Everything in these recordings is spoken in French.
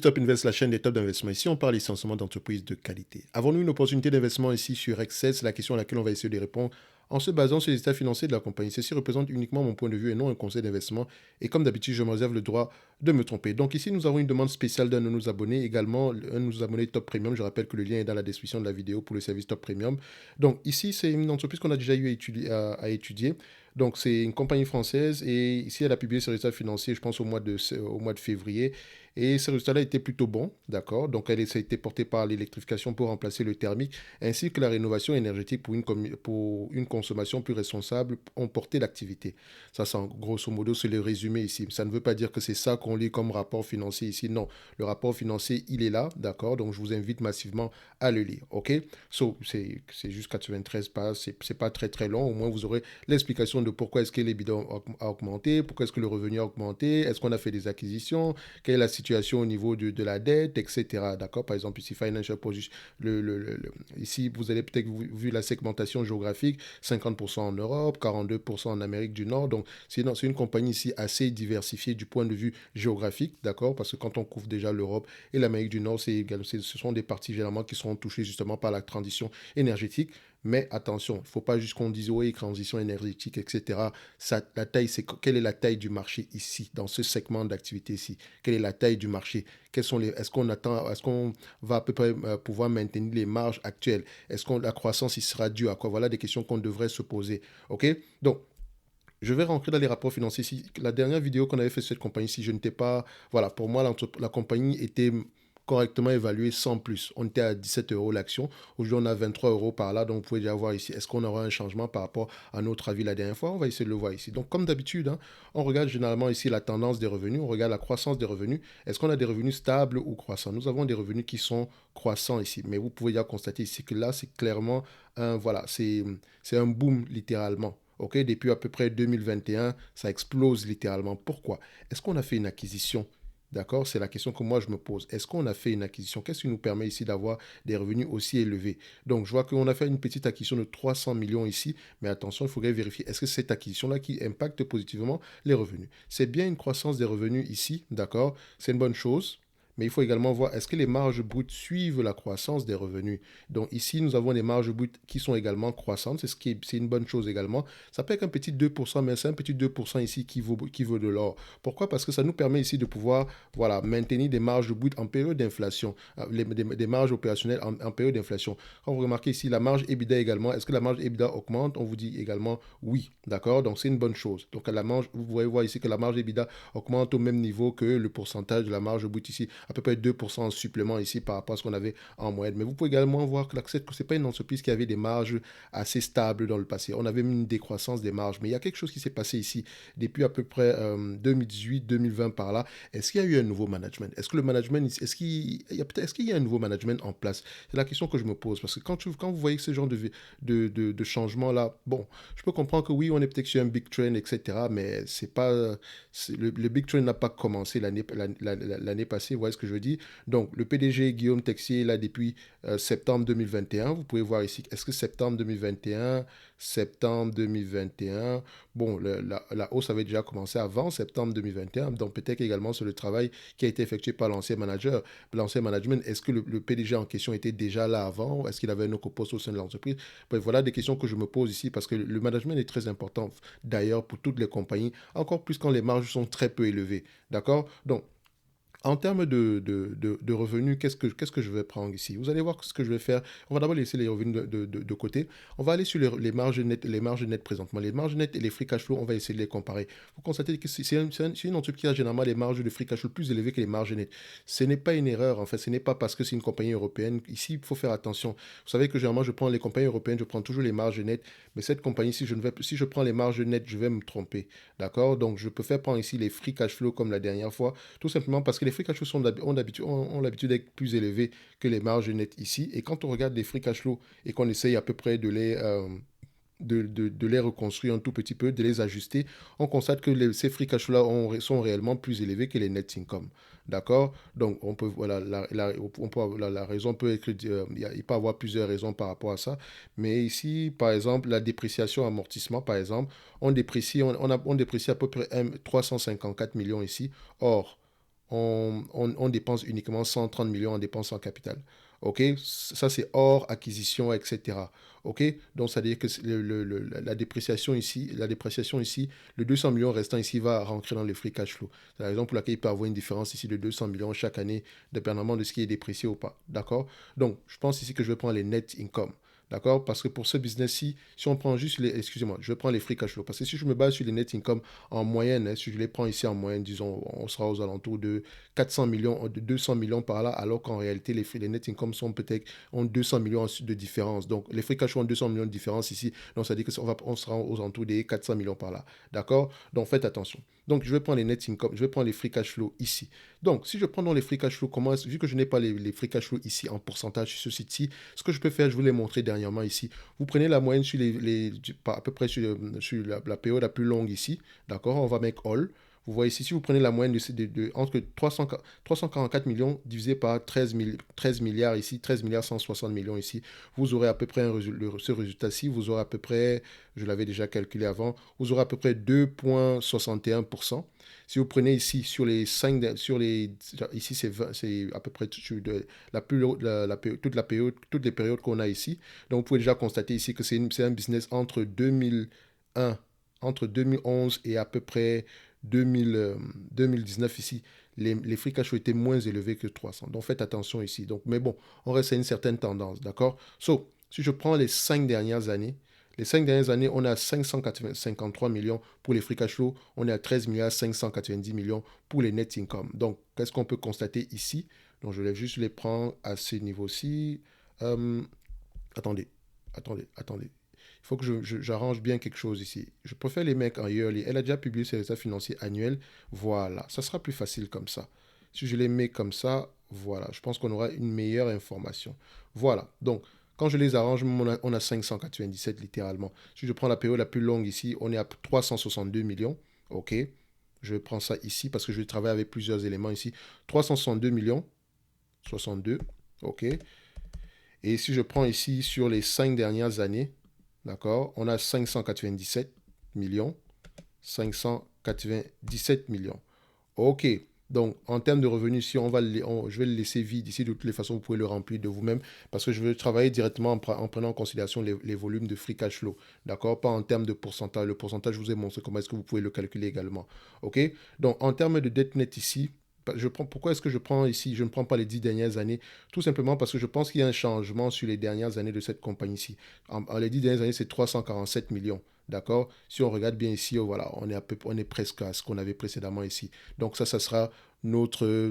Top Invest, la chaîne des top d'investissement. Ici, on parle essentiellement d'entreprises de qualité. Avons-nous une opportunité d'investissement ici sur Excel? C'est la question à laquelle on va essayer de répondre en se basant sur les états financiers de la compagnie. Ceci représente uniquement mon point de vue et non un conseil d'investissement. Et comme d'habitude, je me réserve le droit de me tromper. Donc ici, nous avons une demande spéciale d'un de nos abonnés, également un de nos abonnés Top Premium. Je rappelle que le lien est dans la description de la vidéo pour le service Top Premium. Donc ici, c'est une entreprise qu'on a déjà eu à étudier. Donc c'est une compagnie française et ici, elle a publié ses résultats financiers, je pense, au mois de février. Et ce résultat-là était plutôt bon, d'accord. Donc, ça a été porté par l'électrification pour remplacer le thermique, ainsi que la rénovation énergétique pour une consommation plus responsable ont porté l'activité. Ça, c'est grosso modo, c'est le résumé ici. Ça ne veut pas dire que c'est ça qu'on lit comme rapport financier ici. Non, le rapport financier, il est là, d'accord. Donc, je vous invite massivement à le lire, ok. C'est juste 93 pages, c'est pas très très long. Au moins, vous aurez l'explication de pourquoi est-ce que les bidons a augmenté, pourquoi est-ce que le revenu a augmenté, est-ce qu'on a fait des acquisitions, quelle est la situation au niveau de la dette, etc. D'accord. Par exemple, ici, Financial Position, ici, vous avez peut-être vu la segmentation géographique, 50% en Europe, 42% en Amérique du Nord. Donc, c'est une compagnie ici assez diversifiée du point de vue géographique, d'accord, parce que quand on couvre déjà l'Europe et l'Amérique du Nord, ce sont des parties généralement qui seront touchées justement par la transition énergétique. Mais attention, il ne faut pas juste qu'on dise oui, transition énergétique, etc. La taille, quelle est la taille du marché ici, dans ce segment d'activité ici? Quelle est la taille du marché? Est-ce qu'on va à peu près pouvoir maintenir les marges actuelles? Est-ce que la croissance il sera due à quoi? Voilà des questions qu'on devrait se poser. OK? Donc, je vais rentrer dans les rapports financiers. La dernière vidéo qu'on avait fait sur cette compagnie, si je n'étais pas. Voilà, pour moi, la compagnie était correctement évaluée sans plus. On était à 17 euros l'action. Aujourd'hui, on a 23 euros par là. Donc, vous pouvez déjà voir ici. Est-ce qu'on aura un changement par rapport à notre avis la dernière fois? On va essayer de le voir ici. Donc, comme d'habitude, hein, on regarde généralement ici la tendance des revenus. On regarde la croissance des revenus. Est-ce qu'on a des revenus stables ou croissants? Nous avons des revenus qui sont croissants ici. Mais vous pouvez déjà constater ici que là, c'est clairement voilà, c'est un boom littéralement. Ok, depuis à peu près 2021, ça explose littéralement. Pourquoi? Est-ce qu'on a fait une acquisition? D'accord, c'est la question que moi je me pose. Est-ce qu'on a fait une acquisition? Qu'est-ce qui nous permet ici d'avoir des revenus aussi élevés? Donc, je vois qu'on a fait une petite acquisition de 300 millions ici, mais attention, il faudrait vérifier. Est-ce que cette acquisition-là qui impacte positivement les revenus? C'est bien une croissance des revenus ici, d'accord? C'est une bonne chose. Mais il faut également voir, est-ce que les marges brutes suivent la croissance des revenus? Donc ici, nous avons des marges brutes qui sont également croissantes. C'est une bonne chose également. Ça peut être un petit 2%, mais c'est un petit 2% ici qui vaut de l'or. Pourquoi? Parce que ça nous permet ici de pouvoir voilà, maintenir des marges brutes en période d'inflation, des marges opérationnelles en période d'inflation. Quand vous remarquez ici, la marge EBITDA également, est-ce que la marge EBITDA augmente? On vous dit également oui. D'accord? Donc c'est une bonne chose. Donc vous pouvez voir ici que la marge EBITDA augmente au même niveau que le pourcentage de la marge brute ici, à peu près 2% en supplément ici par rapport à ce qu'on avait en moyenne. Mais vous pouvez également voir que ce n'est pas une entreprise qui avait des marges assez stables dans le passé. On avait une décroissance des marges. Mais il y a quelque chose qui s'est passé ici depuis à peu près 2018-2020 par là. Est-ce qu'il y a eu un nouveau management? Est-ce que le management, est-ce qu'il y a un nouveau management en place? C'est la question que je me pose. Parce que quand vous voyez ce genre de changement-là, bon, je peux comprendre que oui, on est peut-être sur un big trend, etc. Mais c'est pas, le big trend n'a pas commencé l'année passée. Vous voyez ce que je veux dire? Donc, le PDG Guillaume Texier est là depuis septembre 2021. Vous pouvez voir ici, est-ce que septembre 2021, bon, la hausse avait déjà commencé avant septembre 2021. Donc, peut-être également sur le travail qui a été effectué par l'ancien manager, l'ancien management. Est-ce que le PDG en question était déjà là avant? Est-ce qu'il avait un autre poste au sein de l'entreprise? Bref, voilà des questions que je me pose ici parce que le management est très important d'ailleurs pour toutes les compagnies, encore plus quand les marges sont très peu élevées. D'accord? Donc, en termes de revenus, qu'est-ce que je vais prendre ici? Vous allez voir ce que je vais faire. On va d'abord laisser les revenus de côté. On va aller sur les marges nettes présentement. Les marges nettes et les free cash flow, on va essayer de les comparer. Vous constatez que c'est une entreprise qui a généralement les marges de free cash flow plus élevées que les marges nettes. Ce n'est pas une erreur, en fait. Ce n'est pas parce que c'est une compagnie européenne. Ici, il faut faire attention. Vous savez que généralement, je prends les compagnies européennes, je prends toujours les marges nettes. Mais cette compagnie, si je prends les marges nettes, je vais me tromper. D'accord? Donc, je peux faire prendre ici les free cash flow comme la dernière fois. Tout simplement parce que les free cash flow ont l'habitude d'être plus élevés que les marges nettes ici. Et quand on regarde les free cash flow et qu'on essaye à peu près de les reconstruire un tout petit peu, de les ajuster, on constate que ces free cash flow-là sont réellement plus élevés que les net income. D'accord? Donc, on peut, voilà, la raison peut être, il peut y avoir plusieurs raisons par rapport à ça. Mais ici, par exemple, la dépréciation amortissement, par exemple, on déprécie à peu près 354 millions ici. Or, on dépense uniquement 130 millions en dépenses en capital. OK? Ça, c'est hors acquisition, etc. OK? Donc, ça veut dire que la dépréciation ici, le 200 millions restant ici va rentrer dans le free cash flow. C'est la raison pour laquelle il peut y avoir une différence ici de 200 millions chaque année, dépendamment de ce qui est déprécié ou pas. D'accord? Donc, je pense ici que je vais prendre les net income. D'accord? Parce que pour ce business-ci, si on prend juste les... Excusez-moi, je vais prendre les free cash flow. Parce que si je me base sur les net income en moyenne, hein, si je les prends ici en moyenne, disons, on sera aux alentours de 400 millions, de 200 millions par là, alors qu'en réalité, les net income sont peut-être ont 200 millions de différence. Donc, les free cash flow ont 200 millions de différence ici. Donc, ça dit que on sera aux alentours des 400 millions par là. D'accord? Donc, faites attention. Donc, je vais prendre les net income, je vais prendre les free cash flow ici. Donc, si je prends dans les free cash flow, vu que je n'ai pas les free cash flow ici en pourcentage sur ce site-ci, ce que je peux faire, je vous l'ai montré dernièrement ici. Vous prenez la moyenne sur à peu près sur la période la plus longue ici. D'accord? On va mettre all. Vous voyez ici, si vous prenez la moyenne entre 344 millions divisé par 13 milliards ici, 13 milliards 160 millions ici, vous aurez à peu près ce résultat-ci, vous aurez à peu près, je l'avais déjà calculé avant, vous aurez à peu près 2,61%. Si vous prenez ici sur les 5, ici c'est à peu près toutes les périodes qu'on a ici. Donc vous pouvez déjà constater ici que c'est un business entre 2001, entre 2011 et à peu près 2019 ici. Les free cash flow étaient moins élevés que 300. Donc faites attention ici. Donc, mais bon, on reste à une certaine tendance, d'accord? So, si je prends les 5 dernières années, on est à 553 millions pour les free cash flow, on est à 13 milliards 590 millions pour les net income. Donc, qu'est-ce qu'on peut constater ici? Donc, je vais juste les prendre à ce niveau-ci. Euh, attendez, attendez. Il faut que j'arrange bien quelque chose ici. Je préfère les mecs en yearly. Elle a déjà publié ses résultats financiers annuels. Voilà, ça sera plus facile comme ça. Si je les mets comme ça, voilà, je pense qu'on aura une meilleure information. Voilà, donc quand je les arrange, on a 597 littéralement. Si je prends la période la plus longue ici, on est à 362 millions. OK, je prends ça ici parce que je vais travailler avec plusieurs éléments ici. 362 millions, 62, OK. Et si je prends ici sur les 5 dernières années, d'accord, on a 597 millions. 597 millions. OK. Donc, en termes de revenus, ici, je vais le laisser vide ici. De toutes les façons, vous pouvez le remplir de vous-même parce que je vais travailler directement en prenant en considération les volumes de free cash flow. D'accord? Pas en termes de pourcentage. Le pourcentage, je vous ai montré comment est-ce que vous pouvez le calculer également. OK? Donc, en termes de dette nette ici, pourquoi est-ce que je prends ici, je ne prends pas les 10 dernières années? Tout simplement parce que je pense qu'il y a un changement sur les dernières années de cette compagnie-ci. Les 10 dernières années, c'est 347 millions. D'accord? Si on regarde bien ici, voilà, on est presque à ce qu'on avait précédemment ici. Donc ça sera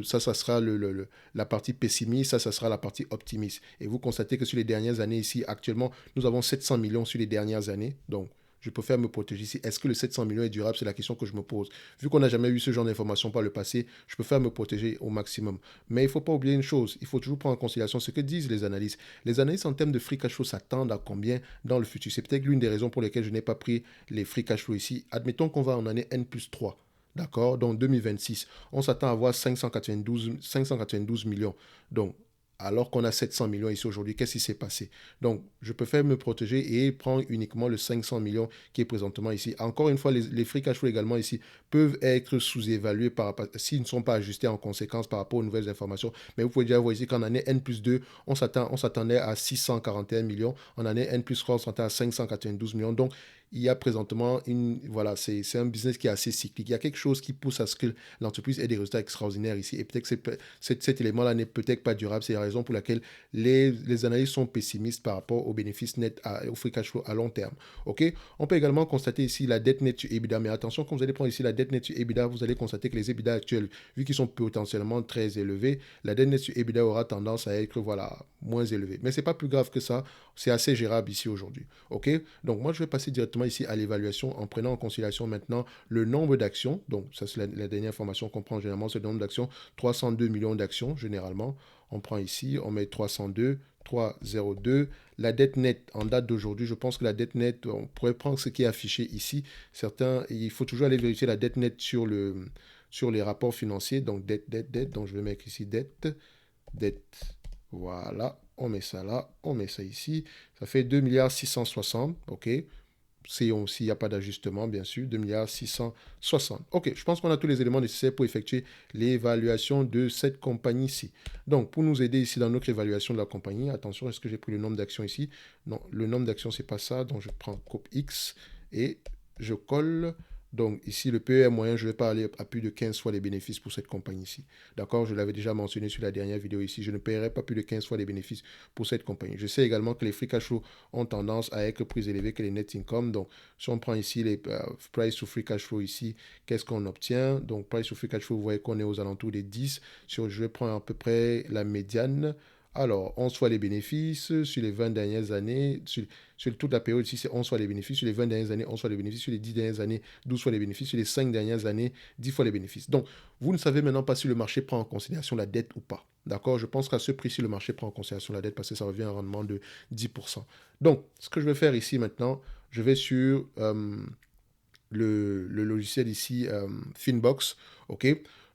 ça sera la partie pessimiste, ça sera la partie optimiste. Et vous constatez que sur les dernières années ici, actuellement, nous avons 700 millions sur les dernières années. Donc, je préfère me protéger ici. Est-ce que le 700 millions est durable? C'est la question que je me pose. Vu qu'on n'a jamais eu ce genre d'informations par le passé, je préfère me protéger au maximum. Mais il ne faut pas oublier une chose. Il faut toujours prendre en considération ce que disent les analystes. Les analystes en termes de free cash flow s'attendent à combien dans le futur? C'est peut-être l'une des raisons pour lesquelles je n'ai pas pris les free cash flow ici. Admettons qu'on va en année N plus 3. D'accord? Donc 2026, on s'attend à avoir 592 millions. Donc, alors qu'on a 700 millions ici aujourd'hui, qu'est-ce qui s'est passé? Donc, je préfère me protéger et prendre uniquement le 500 millions qui est présentement ici. Encore une fois, les free cash flow également ici peuvent être sous-évalués s'ils ne sont pas ajustés en conséquence par rapport aux nouvelles informations. Mais vous pouvez déjà voir ici qu'en année N plus 2, on s'attendait à 641 millions. En année N plus 3, on s'attendait à 592 millions. Donc, il y a présentement voilà, c'est un business qui est assez cyclique. Il y a quelque chose qui pousse à ce que l'entreprise ait des résultats extraordinaires ici. Et peut-être que cet élément-là n'est peut-être pas durable. C'est la raison pour laquelle les analyses sont pessimistes par rapport aux bénéfices nets, au free cash flow à long terme. OK? On peut également constater ici la dette nette sur EBITDA. Mais attention, quand vous allez prendre ici la dette nette sur EBITDA, vous allez constater que les EBITDA actuels, vu qu'ils sont potentiellement très élevés, la dette nette sur EBITDA aura tendance à être, voilà, moins élevée. Mais ce n'est pas plus grave que ça. C'est assez gérable ici aujourd'hui. OK? Donc, moi, je vais passer directement ici à l'évaluation en prenant en considération maintenant le nombre d'actions. Donc, ça, c'est la dernière information qu'on prend généralement, c'est le nombre d'actions. 302 millions d'actions, généralement. On prend ici, on met 302, 302. La dette nette, en date d'aujourd'hui, je pense que la dette nette, on pourrait prendre ce qui est affiché ici. Il faut toujours aller vérifier la dette nette sur les rapports financiers. Donc, dette. Donc, je vais mettre ici dette. Voilà, on met ça là, on met ça ici. Ça fait 2 milliards 660, ok. s'il n'y a pas d'ajustement, bien sûr, 2 milliards 660. OK, je pense qu'on a tous les éléments nécessaires pour effectuer l'évaluation de cette compagnie-ci. Donc, pour nous aider ici dans notre évaluation de la compagnie, attention, est-ce que j'ai pris le nombre d'actions ici? Non, le nombre d'actions, c'est pas ça. Donc, je prends coupe X et je colle. Donc, ici, le PER moyen, je ne vais pas aller à plus de 15 fois les bénéfices pour cette compagnie-ci. D'accord? Je l'avais déjà mentionné sur la dernière vidéo ici. Je ne paierai pas plus de 15 fois les bénéfices pour cette compagnie. Je sais également que les free cash flow ont tendance à être plus élevés que les net income. Donc, si on prend ici les price to free cash flow ici, qu'est-ce qu'on obtient? Donc, price to free cash flow, vous voyez qu'on est aux alentours des 10. Je vais prendre à peu près la médiane. Alors, 11 fois les bénéfices sur les 20 dernières années. Sur toute la période ici, c'est 11 fois les bénéfices. Sur les 20 dernières années, 11 fois les bénéfices. Sur les 10 dernières années, 12 fois les bénéfices. Sur les 5 dernières années, 10 fois les bénéfices. Donc, vous ne savez maintenant pas si le marché prend en considération la dette ou pas. D'accord? Je pense qu'à ce prix-ci, le marché prend en considération la dette parce que ça revient à un rendement de 10%. Donc, ce que je vais faire ici maintenant, je vais sur le logiciel ici, Finbox. OK?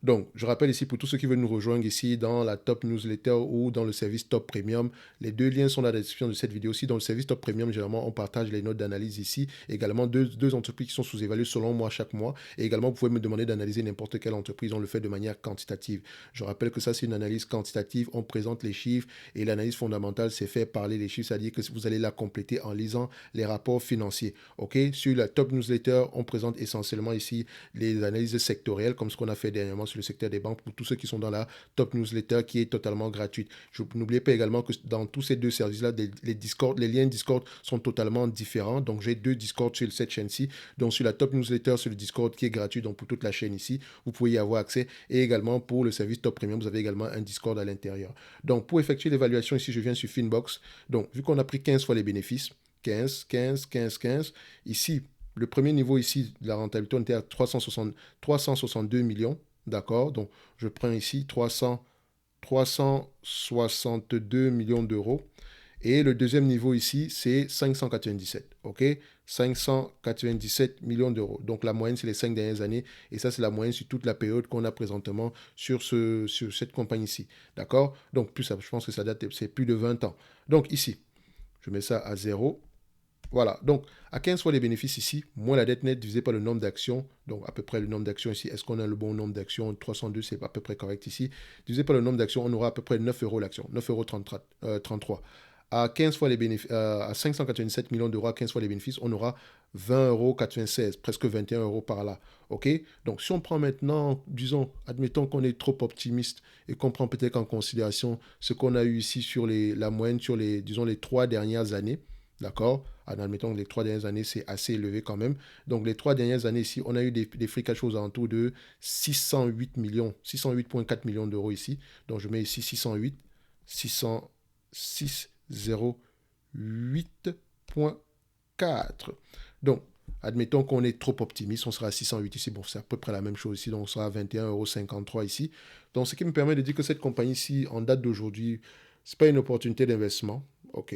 Donc, je rappelle ici pour tous ceux qui veulent nous rejoindre ici dans la Top Newsletter ou dans le service Top Premium, les deux liens sont dans la description de cette vidéo-ci. Dans le service Top Premium, généralement, on partage les notes d'analyse ici. Également, deux entreprises qui sont sous-évaluées selon moi chaque mois. Et également, vous pouvez me demander d'analyser n'importe quelle entreprise. On le fait de manière quantitative. Je rappelle que ça, c'est une analyse quantitative. On présente les chiffres et l'analyse fondamentale, c'est faire parler les chiffres, c'est-à-dire que vous allez la compléter en lisant les rapports financiers. OK? Sur la Top Newsletter, on présente essentiellement ici les analyses sectorielles, comme ce qu'on a fait dernièrement sur le secteur des banques, pour tous ceux qui sont dans la Top Newsletter qui est totalement gratuite. N'oubliez pas également que dans tous ces deux services-là, les liens Discord sont totalement différents. Donc, j'ai deux Discord sur cette chaîne-ci. Donc, sur la Top Newsletter, sur le Discord qui est gratuit, donc pour toute la chaîne ici, vous pouvez y avoir accès. Et également, pour le service Top Premium, vous avez également un Discord à l'intérieur. Donc, pour effectuer l'évaluation ici, je viens sur Finbox. Donc, vu qu'on a pris 15 fois les bénéfices, 15, 15, 15, 15, ici, le premier niveau ici, la rentabilité, on était à 362 millions. D'accord? Donc, je prends ici 362 millions d'euros. Et le deuxième niveau ici, c'est 597. OK? 597 millions d'euros. Donc, la moyenne, c'est les 5 dernières années. Et ça, c'est la moyenne sur toute la période qu'on a présentement sur cette compagnie-ci. D'accord? Donc, plus ça, je pense que ça date, c'est plus de 20 ans. Donc, ici, je mets ça à 0. Voilà, donc à 15 fois les bénéfices ici, moins la dette nette divisé par le nombre d'actions, donc à peu près le nombre d'actions ici, est-ce qu'on a le bon nombre d'actions? 302, c'est à peu près correct ici. Divisé par le nombre d'actions, on aura à peu près 9 euros l'action, 9,33 €. À 15 fois les bénéfices, à 587 millions d'euros, à 15 fois les bénéfices, on aura 20,96 €, presque 21 euros par là. OK? Donc si on prend maintenant, disons, admettons qu'on est trop optimiste et qu'on prend peut-être en considération ce qu'on a eu ici sur la moyenne sur disons, les 3 dernières années. D'accord? Admettons que les 3 dernières années, c'est assez élevé quand même. Donc, les 3 dernières années ici, on a eu des free cash flows aux alentours de 608 millions, 608,4 millions d'euros ici. Donc, je mets ici 608, 608,4. Donc, admettons qu'on est trop optimiste, on sera à 608 ici. Bon, c'est à peu près la même chose ici. Donc, on sera à 21,53 € ici. Donc, ce qui me permet de dire que cette compagnie-ci, en date d'aujourd'hui, ce n'est pas une opportunité d'investissement. OK,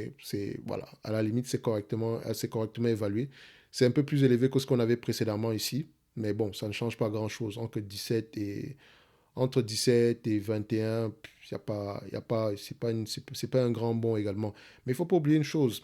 voilà, à la limite, c'est correctement évalué. C'est un peu plus élevé que ce qu'on avait précédemment ici, mais bon, ça ne change pas grand-chose. Entre 17 et 21, c'est pas un grand bond également. Mais il ne faut pas oublier une chose.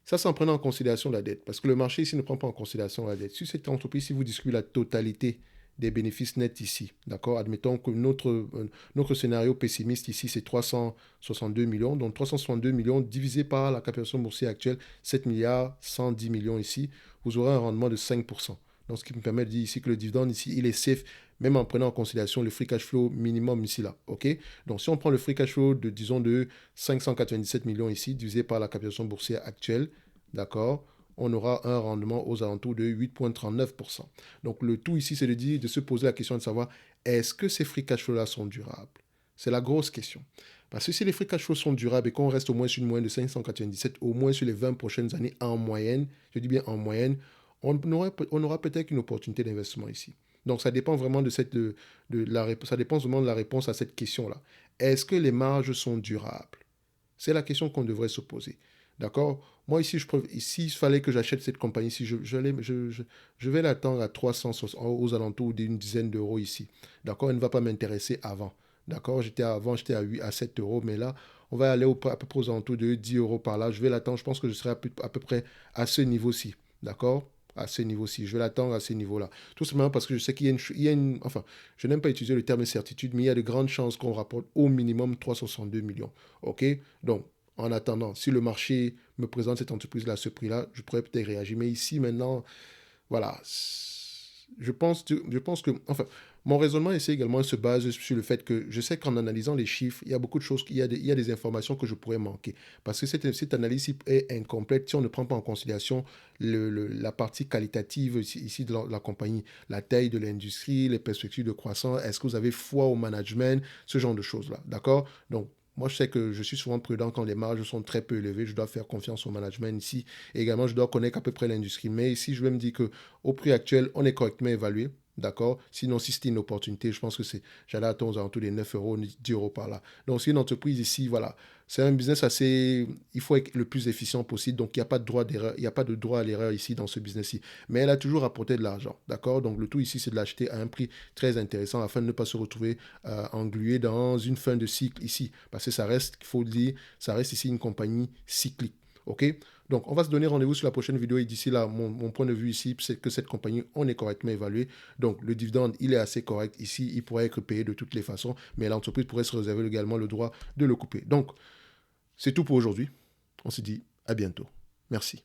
Ça, c'est en prenant en considération la dette. Parce que le marché ici ne prend pas en considération la dette. Si cette entreprise, si vous discutez la totalité des bénéfices nets ici, d'accord, admettons que notre scénario pessimiste ici, c'est 362 millions. Donc 362 millions divisé par la capitalisation boursière actuelle, 7 milliards 110 millions ici, vous aurez un rendement de 5%. Donc ce qui me permet de dire ici que le dividende ici, il est safe, même en prenant en considération le free cash flow minimum ici là. OK? Donc si on prend le free cash flow disons, de 597 millions ici, divisé par la capitalisation boursière actuelle, d'accord, on aura un rendement aux alentours de 8,39%. Donc le tout ici, c'est de se poser la question de savoir, est-ce que ces free cash flows-là sont durables? C'est la grosse question. Parce que si les free cash flows sont durables et qu'on reste au moins sur une moyenne de 597, au moins sur les 20 prochaines années en moyenne, je dis bien en moyenne, on aura peut-être une opportunité d'investissement ici. Donc ça dépend vraiment ça dépend vraiment de la réponse à cette question-là. Est-ce que les marges sont durables? C'est la question qu'on devrait se poser. D'accord? Moi, ici, il fallait que j'achète cette compagnie-ci, je vais l'attendre à 360, aux alentours d'une dizaine d'euros ici. D'accord? Elle ne va pas m'intéresser avant. D'accord? Avant, j'étais à 7 euros, mais là, on va aller à peu près aux alentours de 10 euros par là. Je vais l'attendre. Je pense que je serai à peu près à ce niveau-ci. d'accord? À ce niveau-ci, je vais l'attendre à ce niveau-là. Tout simplement parce que je sais qu'il y a enfin, je n'aime pas utiliser le terme certitude, mais il y a de grandes chances qu'on rapporte au minimum 362 millions. OK? Donc, en attendant, si le marché me présente cette entreprise-là à ce prix-là, je pourrais peut-être réagir. Mais ici, maintenant, voilà. Je pense que, enfin, mon raisonnement ici également se base sur le fait que je sais qu'en analysant les chiffres, il y a beaucoup de choses, il y a des informations que je pourrais manquer. Parce que cette analyse est incomplète si on ne prend pas en considération la partie qualitative ici de la compagnie, la taille de l'industrie, les perspectives de croissance, est-ce que vous avez foi au management, ce genre de choses-là. D'accord? Donc, moi, je sais que je suis souvent prudent quand les marges sont très peu élevées. Je dois faire confiance au management ici. Et également, je dois connaître à peu près l'industrie. Mais ici, je vais me dire qu'au prix actuel, on est correctement évalué. D'accord? Sinon, si c'était une opportunité, je pense que j'allais attendre aux alentours des 9 euros, 10 euros par là. Donc, c'est une entreprise ici, voilà. C'est un business assez. Il faut être le plus efficient possible. Donc, il n'y a pas de droit d'erreur. Il n'y a pas de droit à l'erreur ici dans ce business-ci. Mais elle a toujours apporté de l'argent. D'accord? Donc, le tout ici, c'est de l'acheter à un prix très intéressant afin de ne pas se retrouver englué dans une fin de cycle ici. Parce que ça reste, il faut le dire, ça reste ici une compagnie cyclique. OK? Donc, on va se donner rendez-vous sur la prochaine vidéo et d'ici là, mon point de vue ici, c'est que cette compagnie, on est correctement évalué. Donc, le dividende, il est assez correct ici. Il pourrait être payé de toutes les façons, mais l'entreprise pourrait se réserver également le droit de le couper. Donc, c'est tout pour aujourd'hui. On se dit à bientôt. Merci.